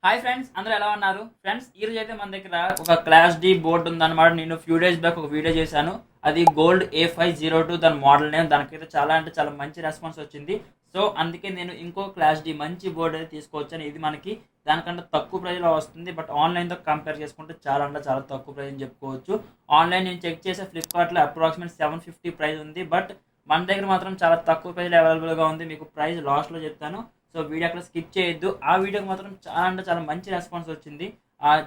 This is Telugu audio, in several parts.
హాయ్ ఫ్రెండ్స్, అందరూ ఎలా ఉన్నారు? ఫ్రెండ్స్, ఈ రోజు అయితే మన దగ్గర ఒక క్లాస్ డి బోర్డు ఉందన్నమాట. నేను ఫ్యూ డేస్ బ్యాక్ ఒక వీడియో చేశాను. అది గోల్డ్ A502 దాని మోడల్ నేమ్. దానికైతే చాలా అంటే చాలా మంచి రెస్పాన్స్ వచ్చింది. సో అందుకే నేను ఇంకో క్లాస్ డి మంచి బోర్డు అయితే తీసుకొచ్చాను. ఇది మనకి దానికంటే తక్కువ ప్రైస్లో వస్తుంది. బట్ ఆన్లైన్తో కంపేర్ చేసుకుంటే చాలా అంటే చాలా తక్కువ ప్రైస్ అని చెప్పుకోవచ్చు. ఆన్లైన్ నేను చెక్ చేసే ఫ్లిప్కార్ట్లో అప్రాక్సిమేట్ 750 ప్రైస్ ఉంది. బట్ మన దగ్గర మాత్రం చాలా తక్కువ ప్రైస్లో అవైలబుల్గా ఉంది. మీకు ప్రైస్ లాస్ట్లో చెప్తాను. సో వీడియో అక్కడ స్కిప్ చేయొద్దు. ఆ వీడియోకి మాత్రం చాలా అంటే చాలా మంచి రెస్పాన్స్ వచ్చింది.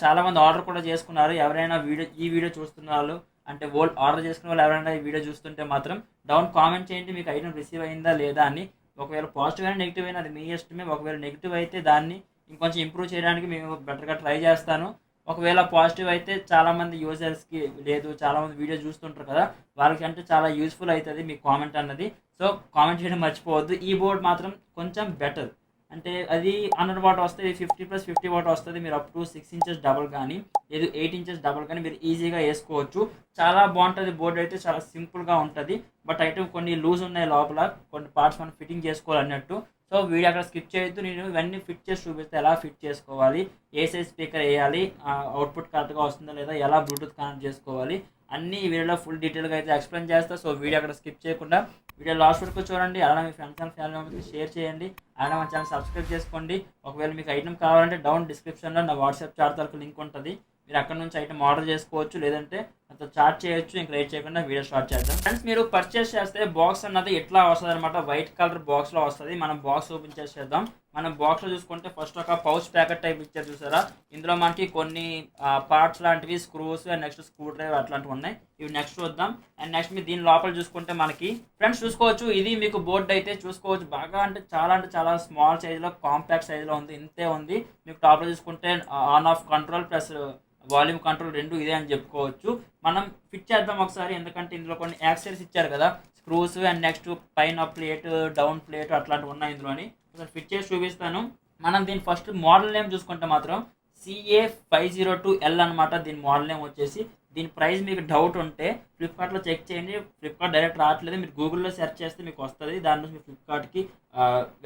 చాలా మంది ఆర్డర్ కూడా చేసుకున్నారు. ఎవరైనా ఈ వీడియో చూస్తున్న వాళ్ళు అంటే ఆర్డర్ చేసుకున్న వాళ్ళు ఎవరైనా ఈ వీడియో చూస్తుంటే మాత్రం డౌన్ కామెంట్ చేయండి, మీకు ఐటమ్ రిసీవ్ అయిందా లేదా అని. ఒకవేళ పాజిటివ్ అయినా నెగిటివ్ అయినా అది మీ ఇష్టమే. ఒకవేళ నెగిటివ్ అయితే దాన్ని ఇంకొంచెం ఇంప్రూవ్ చేయడానికి మేము బెటర్గా ట్రై చేస్తాను. ఒకవేళ పాజిటివ్ అయితే చాలామంది యూజర్స్కి లేదు, చాలామంది వీడియో చూస్తుంటారు కదా, వాళ్ళకి అంటే చాలా యూస్ఫుల్ అవుతుంది మీ కామెంట్ అన్నది. సో కామెంట్ చేయడం మర్చిపోవద్దు. ఈ బోర్డ్ మాత్రం కొంచెం బెటర్. అంటే అది 100 వాట్ వస్తుంది, 50+50 వాట్ వస్తుంది. మీరు అప్ టు 6 ఇంచెస్ డబల్ కానీ లేదు 8 ఇంచెస్ డబల్ కానీ మీరు ఈజీగా వేసుకోవచ్చు. చాలా బాగుంటుంది బోర్డ్ అయితే, చాలా సింపుల్గా ఉంటుంది. బట్ ఐటమ్ కొన్ని లూజ్ ఉన్నాయి లోపల, కొన్ని పార్ట్స్ మనం ఫిట్టింగ్ చేసుకోవాలన్నట్టు. సో వీడియో అక్కడ స్కిప్ చేయొద్దు. నేను ఇవన్నీ ఫిట్ చేసి చూపిస్తే ఎలా ఫిట్ చేసుకోవాలి, ఏ సైజ్ స్పీకర్ వేయాలి, అవుట్పుట్ కరెక్ట్గా వస్తుందా లేదా, ఎలా బ్లూటూత్ కనెక్ట్ చేసుకోవాలి, అన్నీ ఈ వీడియోలో ఫుల్ డీటెయిల్గా అయితే ఎక్స్ప్లెయిన్ చేస్తా. సో వీడియో అక్కడ స్కిప్ చేయకుండా వీడియో లాస్ట్ వరకు చూడండి. అలానే మీ ఫ్రెండ్స్ అండ్ ఫ్యామిలీ మెంబర్స్కి షేర్ చేయండి. అలానే మన ఛానల్ సబ్స్క్రైబ్ చేసుకోండి. ఒకవేళ మీకు ఐటమ్ కావాలంటే డౌన్ డిస్క్రిప్షన్లో నా వాట్సాప్ చాట్ తరకు లింక్ ఉంటుంది. మీరు అక్కడ నుంచి ఐటమ్ ఆర్డర్ చేసుకోవచ్చు, లేదంటే నాతో చాట్ చేయొచ్చు. ఇంకా లేట్ చేయకుండా వీడియో స్టార్ట్ చేద్దాం. ఫ్రెండ్స్, మీరు పర్చేస్ చేస్తే బాక్స్ అన్నది ఎట్లా వస్తుంది అనమాట, వైట్ కలర్ బాక్స్లో వస్తుంది. మనం బాక్స్ ఓపెన్ చేసేద్దాం. మనం బాక్స్లో చూసుకుంటే ఫస్ట్ ఒక పౌచ్ ప్యాకెట్ టైప్ ఇచ్చారు చూసారా. ఇందులో మనకి కొన్ని పార్ట్స్ లాంటివి, screws and next screw driver అట్లాంటివి ఉన్నాయి. ఇవి నెక్స్ట్ చూద్దాం. అండ్ నెక్స్ట్ మీరు దీని లోపల చూసుకుంటే మనకి ఫ్రెండ్స్ చూసుకోవచ్చు, ఇది మీకు బోర్డు అయితే చూసుకోవచ్చు. బాగా అంటే చాలా స్మాల్ సైజులో, కాంపాక్ట్ సైజులో ఉంది. ఇంతే ఉంది. మీకు టాప్లో చూసుకుంటే on off control plus volume control రెండు ఇదే అని చెప్పుకోవచ్చు. మనం ఫిట్ చేద్దాం ఒకసారి, ఎందుకంటే ఇందులో కొన్ని యాక్సెసరీస్ ఇచ్చారు కదా, స్క్రూస్ అండ్ నెక్స్ట్ పైన ప్లేట్, డౌన్ ప్లేట్ అట్లాంటివి ఉన్నాయి ఇందులోని. ఒకసారి ఫిట్ చేసి చూపిస్తాను. మనం దీని ఫస్ట్ మోడల్ నేమ్ చూసుకుంటే మాత్రం CA502L అనమాట. దీని మోడల్ నేమ్ వచ్చేసి. దీని ప్రైస్ మీకు డౌట్ ఉంటే ఫ్లిప్కార్ట్లో చెక్ చేయండి. ఫ్లిప్కార్ట్ డైరెక్ట్ రావట్లేదు, మీరు గూగుల్లో సెర్చ్ చేస్తే మీకు వస్తుంది. దాని నుంచి మీరు ఫ్లిప్కార్ట్కి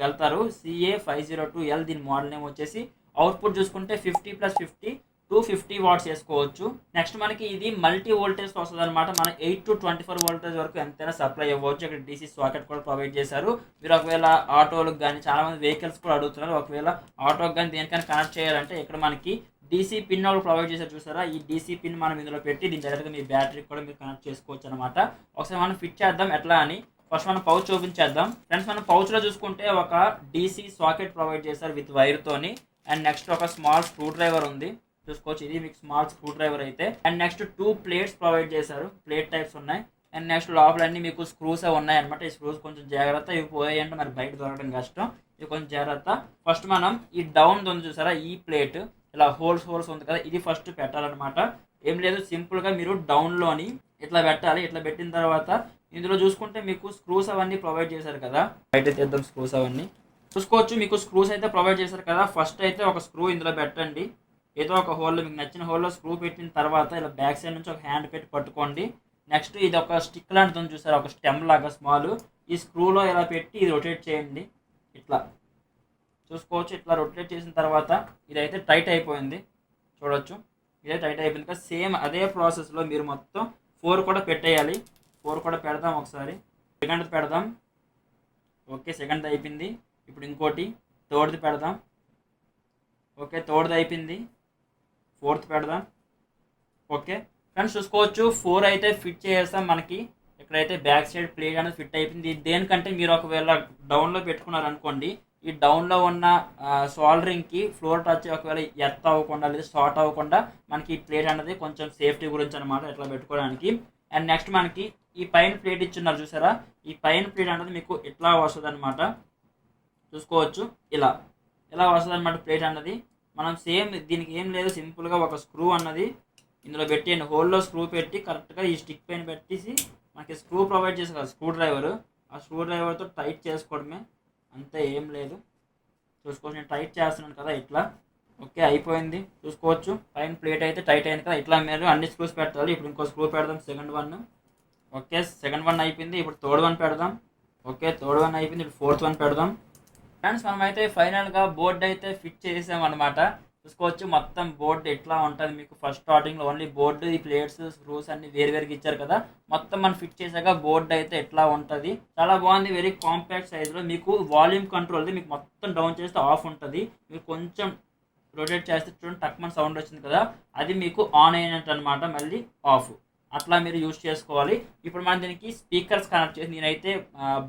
వెళ్తారు. CA502L దీని మోడల్ నేమ్ వచ్చేసి. అవుట్పుట్ చూసుకుంటే 50+50 250 వాట్స్ వేసుకోవచ్చు. నెక్స్ట్ మనకి ఇది మల్టీ వోల్టేజ్ వస్తుంది అనమాట. మనం 8 to 24 వోల్టేజ్ వరకు ఎంతైనా సప్లై అవ్వచ్చు. ఇక్కడ DC సాకెట్ కూడా ప్రొవైడ్ చేశారు. మీరు ఒకవేళ ఆటోలకు కానీ, చాలా మంది వెహికల్స్ కూడా అడుగుతున్నారు, ఒకవేళ ఆటోకి కానీ దేనికైనా కనెక్ట్ చేయాలంటే ఇక్కడ మనకి DC పిన్ ఒకటి ప్రొవైడ్ చేశారు చూసారా. ఈ DC పిన్ మనం ఇందులో పెట్టి దీని డైరెక్ట్గా మీ బ్యాటరీకి కూడా మీరు కనెక్ట్ చేసుకోవచ్చు అనమాట. ఒకసారి మనం ఫిట్ చేద్దాం ఎట్లా అని. ఫస్ట్ మనం పౌచ్ చూపించేద్దాం. ఫ్రెండ్స్, మనం పౌచ్లో చూసుకుంటే ఒక DC సాకెట్ ప్రొవైడ్ చేశారు విత్ వైర్తోని. అండ్ నెక్స్ట్ ఒక స్మాల్ స్క్రూ డ్రైవర్ ఉంది చూసుకోవచ్చు. ఇది మీకు స్మాల్ స్క్రూ డ్రైవర్ అయితే. అండ్ నెక్స్ట్ 2 ప్లేట్స్ ప్రొవైడ్ చేశారు. ప్లేట్ టైప్స్ ఉన్నాయి. అండ్ నెక్స్ట్ లోపల అన్ని మీకు స్క్రూస్ ఉన్నాయి అనమాట. ఈ స్క్రూస్ కొంచెం జాగ్రత్త, ఇవి పోయాయంటే మరి బయట దొరకడం కష్టం. ఇవి కొంచెం జాగ్రత్త. ఫస్ట్ మనం ఈ డౌన్ ఉంది చూసారా, ఈ ప్లేట్ ఇలా హోల్స్ ఉంది కదా, ఇది ఫస్ట్ పెట్టాలన్నమాట. ఏం లేదు, సింపుల్గా మీరు డౌన్లోని ఇట్లా పెట్టాలి. ఇట్లా పెట్టిన తర్వాత ఇందులో చూసుకుంటే మీకు స్క్రూస్ అవన్నీ ప్రొవైడ్ చేశారు కదా. బయట తీద్దాం స్క్రూస్ అవన్నీ చూసుకోవచ్చు. మీకు స్క్రూస్ అయితే ప్రొవైడ్ చేశారు కదా. ఫస్ట్ అయితే ఒక స్క్రూ ఇందులో పెట్టండి. ఏదో ఒక హోల్లో, మీకు నచ్చిన హోల్లో స్క్రూ పెట్టిన తర్వాత ఇలా బ్యాక్ సైడ్ నుంచి ఒక హ్యాండ్ పెట్టి పట్టుకోండి. నెక్స్ట్ ఇది ఒక స్టిక్ లాంటిది ఉంది చూసారు, ఒక స్టెమ్ లాగా స్మాల్. ఈ స్క్రూలో ఇలా పెట్టి ఇది రొటేట్ చేయండి. ఇట్లా చూసుకోవచ్చు. ఇట్లా రొటేట్ చేసిన తర్వాత ఇదైతే టైట్ అయిపోయింది చూడొచ్చు. ఇదే టైట్ అయిపోయింది కదా. సేమ్ అదే ప్రాసెస్లో మీరు మొత్తం 4 కూడా పెట్టేయాలి. 4 కూడా పెడదాం ఒకసారి. సెకండ్ పెడదాం. ఓకే, సెకండ్ అయిపోయింది. ఇప్పుడు ఇంకోటి థర్డ్ది పెడదాం. ఓకే, థర్డ్ది అయిపోయింది. 4th పెడదాం. ఓకే ఫ్రెండ్స్, చూసుకోవచ్చు 4 అయితే ఫిట్ చేసేస్తాం. మనకి ఇక్కడైతే బ్యాక్ సైడ్ ప్లేట్ అనేది ఫిట్ అయిపోయింది. దేనికంటే మీరు ఒకవేళ డౌన్లో పెట్టుకున్నారు అనుకోండి, ఈ డౌన్లో ఉన్న సోల్డరింగ్కి ఫ్లోర్ టచ్ ఒకవేళ ఎర్త్ అవ్వకుండా లేదా షార్ట్ అవ్వకుండా మనకి ఈ ప్లేట్ అనేది కొంచెం సేఫ్టీ గురించి అనమాట, ఇట్లా పెట్టుకోవడానికి. అండ్ నెక్స్ట్ మనకి ఈ పైన ప్లేట్ ఇచ్చున్నారు చూసారా, ఈ పైన ప్లేట్ అనేది మీకు ఇట్లా వస్తుంది అనమాట. చూసుకోవచ్చు, ఇలా వస్తుంది అనమాట ప్లేట్ అన్నది. మనం సేమ్ దీనికి ఏం లేదు, సింపుల్గా ఒక స్క్రూ అన్నది ఇందులో పెట్టేయండి. హోల్లో స్క్రూ పెట్టి కరెక్ట్గా ఈ స్టిక్ పైన పెట్టేసి మనకి స్క్రూ ప్రొవైడ్ చేస్తారు కదా, స్క్రూ డ్రైవర్. ఆ స్క్రూ డ్రైవర్తో టైట్ చేసుకోవడమే, అంతే, ఏం లేదు. చూసుకోవచ్చు, నేను టైట్ చేస్తున్నాను కదా ఇట్లా. ఓకే, అయిపోయింది. చూసుకోవచ్చు పైన ప్లేట్ అయితే టైట్ అయింది కదా. ఇట్లా మీరు అన్ని స్క్రూస్ పెట్టాలి. ఇప్పుడు ఇంకో స్క్రూ పెడదాం, second one. Okay, second one అయిపోయింది. ఇప్పుడు థర్డ్ వన్ పెడదాం. ఓకే, థర్డ్ వన్ అయిపోయింది. ఇప్పుడు 4th వన్ పెడదాం. ఫ్రెండ్స్, మనమైతే ఫైనల్గా బోర్డు అయితే ఫిట్ చేసామన్నమాట. చూసుకోవచ్చు. మొత్తం బోర్డు ఎట్లా ఉంటుంది మీకు ఫస్ట్ స్టార్టింగ్లో ఓన్లీ బోర్డు, ఈ ప్లేట్స్, స్క్రూస్ అన్ని వేరువేరుగా ఇచ్చారు కదా. మొత్తం మనం ఫిట్ చేసాక బోర్డు అయితే ఎట్లా ఉంటుంది, చాలా బాగుంది. వెరీ కాంపాక్ట్ సైజులో మీకు వాల్యూమ్ కంట్రోల్ది, మీకు మొత్తం డౌన్ చేస్తే ఆఫ్ ఉంటుంది. మీరు కొంచెం రొటేట్ చేస్తే చూడండి టక్మన్ సౌండ్ వచ్చింది కదా, అది మీకు ఆన్ అయినట్టు అనమాట, మళ్ళీ ఆఫ్. అట్లా మీరు యూజ్ చేసుకోవాలి. ఇప్పుడు మనం దీనికి స్పీకర్స్ కనెక్ట్ చేసి, నేనైతే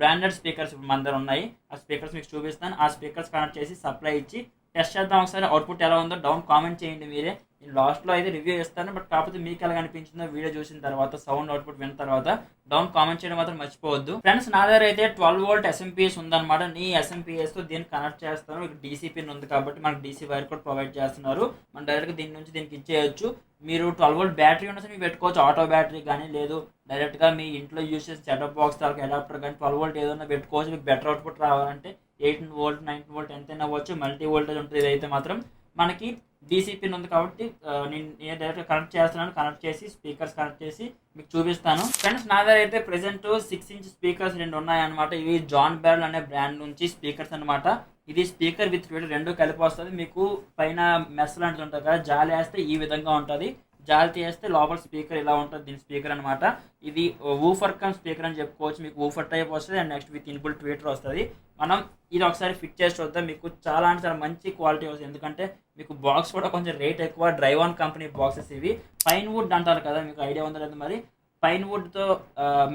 బ్రాండెడ్ స్పీకర్స్ ఇప్పుడు మన దగ్గర ఉన్నాయి, ఆ స్పీకర్స్ మీకు చూపిస్తాను. ఆ స్పీకర్స్ కనెక్ట్ చేసి సప్లై ఇచ్చి టెస్ట్ చేద్దాం ఒకసారి. అవుట్పుట్ ఎలా ఉందో డౌన్ కామెంట్ చేయండి మీరే. నేను లాస్ట్లో అయితే రివ్యూ ఇస్తాను, బట్ కాకపోతే మీకు ఎలా అనిపించిందో వీడియో చూసిన తర్వాత, సౌండ్ అవుట్పుట్ విన్న తర్వాత డౌన్ కామెంట్ చేయడం మాత్రం మర్చిపోవద్దు. ఫ్రెండ్స్ నా దగ్గర అయితే 12 వోల్ట్ ఎస్ఎంపిఎస్ ఉందన్నమాట. నీ ఎస్ఎంపిఎస్తో దీన్ని కనెక్ట్ చేస్తాను. మీకు డీసీ పిన్ ఉంది కాబట్టి మనకు డీసీ వైర్ కూడా ప్రొవైడ్ చేస్తున్నారు. మనం డైరెక్ట్గా దీని నుంచి దీనికి ఇచ్చేయచ్చు. మీరు 12 వోల్ట్ బ్యాటరీ ఉన్న మీకు పెట్టుకోవచ్చు, ఆటో బ్యాటరీ కానీ, లేదు డైరెక్ట్గా మీ ఇంట్లో యూజ్ చేసే సెటప్ బాక్స్ తాలూకు అడాప్టర్ కానీ 12 వోల్ట్ ఏదైనా పెట్టుకోవచ్చు. మీకు బెటర్ అవుట్పుట్ రావాలంటే 18 వోల్ట్ 19 వోల్ట్ ఎంతైనా అవ్వచ్చు, మల్టీ వోల్టేజ్ ఉంటుంది. ఇదైతే మాత్రం మనకి డీసీ పిన్ ఉంది కాబట్టి నేను డైరెక్ట్గా కనెక్ట్ చేస్తున్నాను. కనెక్ట్ చేసి స్పీకర్స్ కనెక్ట్ చేసి మీకు చూపిస్తాను. ఫ్రెండ్స్ నా దగ్గర అయితే ప్రెసెంట్ 6 ఇంచ్ స్పీకర్స్ 2 ఉన్నాయన్నమాట. ఇవి జాన్ బ్యారల్ అనే బ్రాండ్ నుంచి స్పీకర్స్ అనమాట. ఇది స్పీకర్ విత్ ట్విటర్ 2 కలిపి వస్తుంది. మీకు పైన మెస్ లాంటిది ఉంటుంది కదా, జాలి వేస్తే ఈ విధంగా ఉంటుంది, జాలి తీస్తే లోపల స్పీకర్ ఇలా ఉంటుంది. దీని స్పీకర్ అనమాట. ఇది ఊఫర్ కమ్ స్పీకర్ అని చెప్పుకోవచ్చు. మీకు ఊఫర్ టైప్ వస్తుంది అండ్ నెక్స్ట్ విత్ ఇన్బుల్ ట్విటర్ వస్తుంది. మనం ఇది ఒకసారి ఫిట్ చేసి చూద్దాం. మీకు చాలా అంటే చాలా మంచి క్వాలిటీ వస్తుంది, ఎందుకంటే మీకు బాక్స్ కూడా కొంచెం రేట్ ఎక్కువ. డ్రైవాన్ కంపెనీ బాక్సెస్ ఇవి. పైన్ వుడ్ అంటారు కదా, మీకు ఐడియా ఉందా లేదు మరి. పైన్ వుడ్తో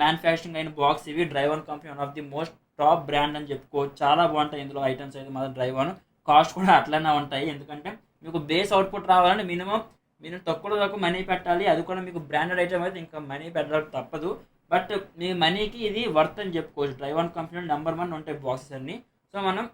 మ్యానుఫ్యాక్చరింగ్ అయిన బాక్స్ ఇవి. డ్రైవాన్ company one of the most top brand అని చెప్పుకోవచ్చు. చాలా బాగుంటాయి ఇందులో ఐటమ్స్ అయితే మాత్రం. డ్రైవాన్ కాస్ట్ కూడా అట్లనే ఉంటాయి, ఎందుకంటే మీకు బేస్ అవుట్పుట్ రావాలంటే మినిమం తక్కువ మనీ పెట్టాలి. అది కూడా మీకు బ్రాండెడ్ ఐటమ్ అయితే ఇంకా మనీ పెట్టడానికి తప్పదు. బట్ మీ మనీకి ఇది వర్త్ అని చెప్పుకోవచ్చు. డ్రైవాన్ కంపెనీలో నెంబర్ 1 ఉంటాయి బాక్సెస్ అన్ని. సో మనం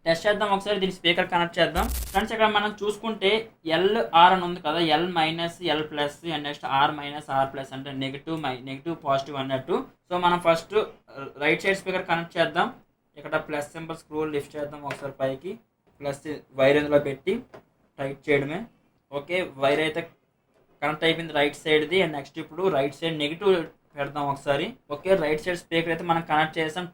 టెస్ట్ చేద్దాం ఒకసారి. దీని స్పీకర్ కనెక్ట్ చేద్దాం. ఫ్రెండ్స్ ఇక్కడ మనం చూసుకుంటే ఎల్ఆర్ అని ఉంది కదా, L minus L plus and next R minus R plus, అంటే నెగిటివ్ పాజిటివ్ అన్నట్టు. సో మనం first right side speaker connect చేద్దాం. ఇక్కడ ప్లస్ సింబల్ స్క్రూ లిఫ్ట్ చేద్దాం ఒకసారి పైకి. ప్లస్ వైర్ ఇందులో పెట్టి టైట్ చేయడమే. ఓకే, వైర్ అయితే కనెక్ట్ అయిపోయింది రైట్ సైడ్ది. అండ్ నెక్స్ట్ ఇప్పుడు రైట్ సైడ్ నెగిటివ్ పెడదాం ఒకసారి. ఓకే, రైట్ సైడ్ స్పీకర్ అయితే మనం కనెక్ట్ చేస్తాం.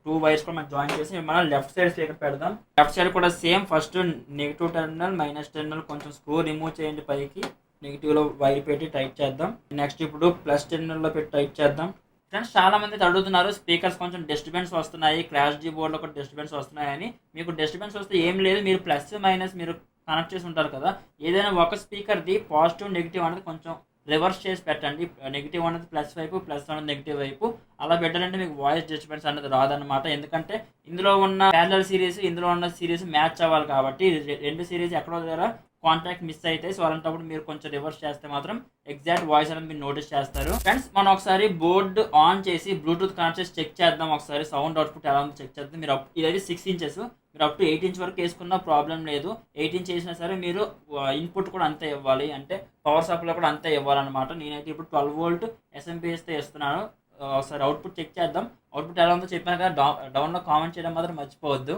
టూ వైర్స్ కూడా మనం జాయిన్ చేసి మనం లెఫ్ట్ సైడ్ స్పీకర్ పెడదాం. లెఫ్ట్ సైడ్ కూడా same. First negative terminal minus terminal కొంచెం స్క్రూ రిమూవ్ చేయండి పైకి. నెగిటివ్లో వైర్ పెట్టి టైట్ చేద్దాం. నెక్స్ట్ ఇప్పుడు ప్లస్ టెర్మినల్లో పెట్టి టైట్ చేద్దాం. ఫ్రెండ్స్ చాలా మంది అడుగుతున్నారు స్పీకర్స్ కొంచెం డిస్టర్బెన్స్ వస్తున్నాయి, క్లాష్ డీ బోర్డ్లో కూడా డిస్టర్బెన్స్ వస్తున్నాయని. మీకు డిస్టర్బెన్స్ వస్తే ఏం లేదు, మీరు ప్లస్ మైనస్ మీరు కనెక్ట్ చేసి ఉంటారు కదా, ఏదైనా ఒక స్పీకర్ది పాజిటివ్ నెగిటివ్ అనేది కొంచెం రివర్స్ చేసి పెట్టండి. నెగిటివ్ అనేది ప్లస్ వైపు, ప్లస్ అనేది నెగిటివ్ వైపు, అలా పెట్టాలంటే మీకు వాయిస్ డిస్టర్బెన్స్ అనేది రాదనమాట. ఎందుకంటే ఇందులో ఉన్న ప్యారలల్ సిరీస్, ఇందులో ఉన్న సిరీస్ మ్యాచ్ అవ్వాలి కాబట్టి. రెండు సిరీస్ ఎక్కడో దగ్గర కాంటాక్ట్ మిస్ అయితే, సో అలాంటప్పుడు మీరు కొంచెం రివర్స్ చేస్తే మాత్రం ఎగ్జాక్ట్ వాయిస్ అనేది మీరు నోటీస్ చేస్తారు. ఫ్రెండ్స్ మనం ఒకసారి బోర్డు ఆన్ చేసి బ్లూటూత్ కనెక్ట్ చేసి చెక్ చేద్దాం ఒకసారి. సౌండ్ అవుట్పుట్ ఎలా ఉందో చెక్ చేద్దాం. మీరు ఇదైతే 6 ఇంచెస్, మీరు అప్ టు 8 ఇంచ్ వరకు వేసుకున్న ప్రాబ్లం లేదు. 8 ఇంచ్ వేసినా సరే మీరు ఇన్పుట్ కూడా అంతే ఇవ్వాలి, అంటే పవర్ సప్లై కూడా అంతే ఇవ్వాలన్నమాట. నేనైతే ఇప్పుడు 12 వోల్ట్ ఎస్ఎంపిఎస్తో ఇస్తున్నాను. ఒకసారి అవుట్పుట్ చెక్ చేద్దాం. అవుట్పుట్ ఎలా ఉందో చెప్పాను కదా, డౌన్లో కామెంట్ చేయడం మాత్రం మర్చిపోవద్దు.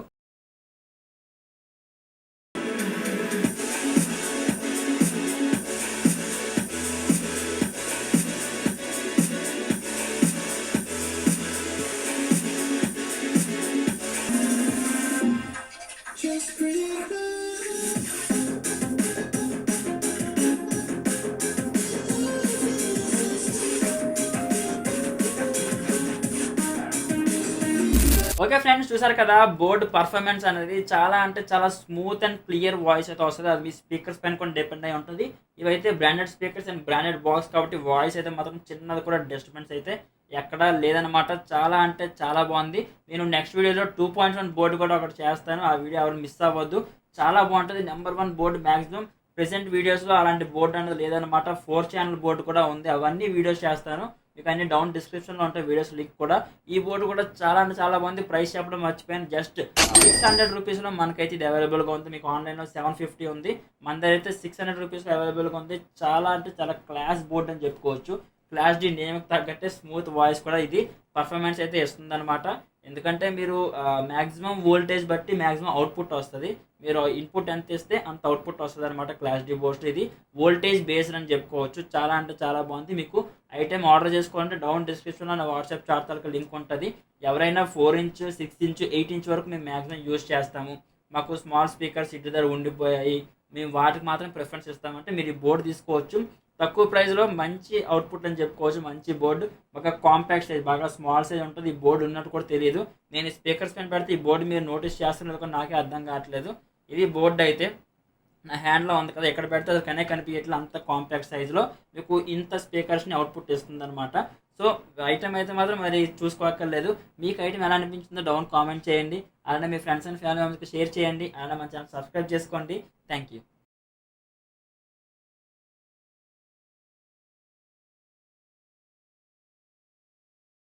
ఓకే ఫ్రెండ్స్, చూసారు కదా బోర్డు పర్ఫార్మెన్స్ అనేది చాలా అంటే చాలా స్మూత్ అండ్ క్లియర్ వాయిస్ అయితే వస్తుంది. అది మీ స్పీకర్స్ పైన కూడా డిపెండ్ అయి ఉంటుంది. ఇవైతే branded speakers and branded box కాబట్టి వాయిస్ అయితే మాత్రం చిన్నది కూడా డిస్టర్బెన్స్ అయితే ఎక్కడా లేదనమాట. చాలా అంటే చాలా బాగుంది. నేను నెక్స్ట్ వీడియోలో 2.1 బోర్డు కూడా ఒకటి చేస్తాను, ఆ వీడియో ఎవరు మిస్ అవ్వద్దు. చాలా బాగుంటుంది. Number 1 board. మ్యాక్సిమం ప్రెసెంట్ వీడియోస్లో అలాంటి బోర్డు అనేది లేదనమాట. 4 ఛానల్ బోర్డు కూడా ఉంది, అవన్నీ వీడియోస్ చేస్తాను. మీకు అన్ని డౌన్ డిస్క్రిప్షన్లో ఉంటాయి వీడియోస్ లింక్ కూడా. ఈ బోర్డు కూడా చాలా అంటే చాలా బాగుంది. ప్రైస్ చెప్పడం మర్చిపోయాను, జస్ట్ 600 రూపీస్లో మనకైతే ఇది అవైలబుల్గా ఉంది. మీకు ఆన్లైన్లో 750 ఉంది, మన దగ్గర అయితే 600 రూపీస్లో అవైలబుల్గా ఉంది. చాలా అంటే చాలా క్లాస్ బోర్డు అని చెప్పుకోవచ్చు. క్లాస్ డి నేమ్కి తగ్గట్టే స్మూత్ వాయిస్ కూడా ఇది పర్ఫార్మెన్స్ అయితే ఇస్తుంది అనమాట. ఎందుకంటే మీరు మ్యాక్సిమం వోల్టేజ్ బట్టి మ్యాక్సిమం అవుట్పుట్ వస్తుంది. మీరు ఇన్పుట్ ఎంత ఇస్తే అంత అవుట్పుట్ వస్తుంది అనమాట. క్లాస్ డి బోస్ట్ ఇది వోల్టేజ్ బేస్డ్ అని చెప్పుకోవచ్చు. చాలా అంటే చాలా బాగుంది. మీకు ఐటెం ఆర్డర్ చేసుకోవాలంటే డౌన్ డిస్క్రిప్షన్లో నా వాట్సాప్ చాట్ తాలూకా లింక్ ఉంటుంది. ఎవరైనా 4 ఇంచ్ 6 ఇంచ్ 8 ఇంచ్ వరకు మేము మ్యాక్సిమం యూజ్ చేస్తాము. మాకు స్మాల్ స్పీకర్స్ ఇంటి దగ్గర ఉండిపోయాయి, మేము వాటికి మాత్రం ప్రిఫరెన్స్ ఇస్తామంటే మీరు ఈ బోర్డు తీసుకోవచ్చు. తక్కువ ప్రైస్లో మంచి అవుట్పుట్ అని చెప్పుకోవచ్చు. మంచి బోర్డు, బాగా కాంపాక్ట్ సైజ్, బాగా స్మాల్ సైజ్ ఉంటుంది. ఈ బోర్డు ఉన్నట్టు కూడా తెలియదు. నేను స్పీకర్స్ పైన పెడితే ఈ బోర్డు మీరు నోటీస్ చేస్తున్నది కూడా నాకే అర్థం కావట్లేదు. ఇది బోర్డు అయితే నా హ్యాండ్లో ఉంది కదా, ఎక్కడ పెడితే అది కనిపించట్లేదు. అంత కాంపాక్ట్ సైజులో మీకు ఇంత స్పీకర్స్ని అవుట్పుట్ ఇస్తుంది అనమాట. సో ఐటమ్ అయితే మాత్రం మరి చూసుకోక్కర్లేదు. మీకు ఐటమ్ ఎలా అనిపించిందో డౌన్ కామెంట్ చేయండి. అలానే మీ ఫ్రెండ్స్ అండ్ ఫ్యామిలీ మెంబర్స్కి షేర్ చేయండి. అలానే మన ఛానల్ సబ్స్క్రైబ్ చేసుకోండి. Thank you.